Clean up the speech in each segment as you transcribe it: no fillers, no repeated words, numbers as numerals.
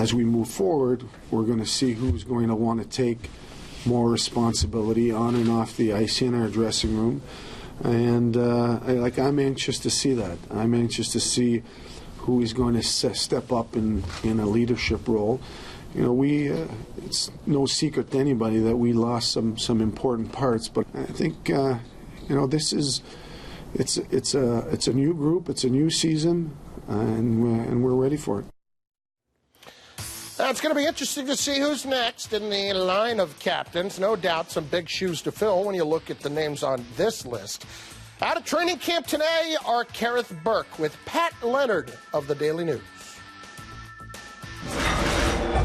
as we move forward, we're going to see who's going to want to take more responsibility on and off the ice in our dressing room. And I'm anxious to see that. I'm anxious to see who is going to step up in a leadership role. You know, it's no secret to anybody that we lost some important parts, but I think you know, it's a new group, it's a new season, and we're ready for it. It's going to be interesting to see who's next in the line of captains. No doubt some big shoes to fill when you look at the names on this list. Out of training camp today are Kerith, Burke with Pat Leonard of the Daily News.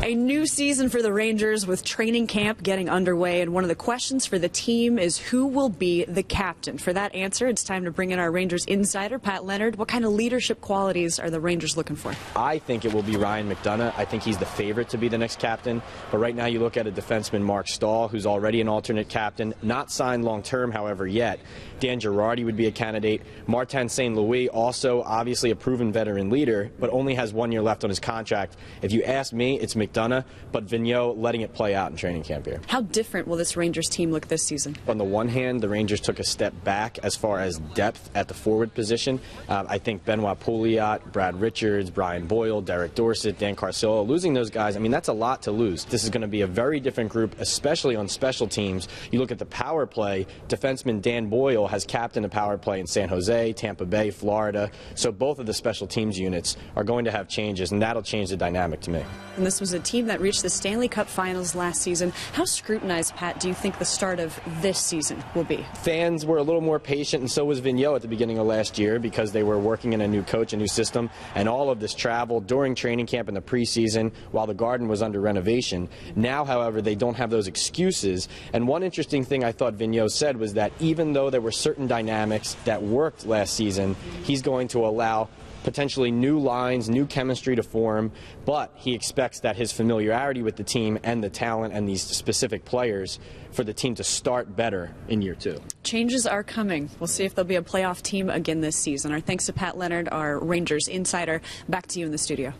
A new season for the Rangers with training camp getting underway, and one of the questions for the team is who will be the captain. For that answer, it's time to bring in our Rangers insider, Pat Leonard. What kind of leadership qualities are the Rangers looking for? I think it will be Ryan McDonough. I think he's the favorite to be the next captain. But right now you look at a defenseman, Mark Stahl, who's already an alternate captain, not signed long-term, however, yet. Dan Girardi would be a candidate. Martin St. Louis, also obviously a proven veteran leader, but only has 1 year left on his contract. If you ask me, it's McDonough, but Vigneault letting it play out in training camp here. How different will this Rangers team look this season? On the one hand, the Rangers took a step back as far as depth at the forward position. I think Benoit Pouliot, Brad Richards, Brian Boyle, Derek Dorsett, Dan Carcillo, losing those guys, I mean, that's a lot to lose. This is going to be a very different group, especially on special teams. You look at the power play, defenseman Dan Boyle has captained a power play in San Jose, Tampa Bay, Florida. So both of the special teams units are going to have changes, and that'll change the dynamic to me. And this was a team that reached the Stanley Cup Finals last season. How scrutinized, Pat, do you think the start of this season will be? Fans were a little more patient, and so was Vigneault at the beginning of last year, because they were working in a new coach, a new system, and all of this travel during training camp in the preseason while the Garden was under renovation. Now, however, they don't have those excuses. And one interesting thing I thought Vigneault said was that even though there were certain dynamics that worked last season, he's going to allow potentially new lines, new chemistry to form, but he expects that his familiarity with the team and the talent and these specific players for the team to start better in year 2. Changes are coming. We'll see if there'll be a playoff team again this season. Our thanks to Pat Leonard, our Rangers insider. Back to you in the studio.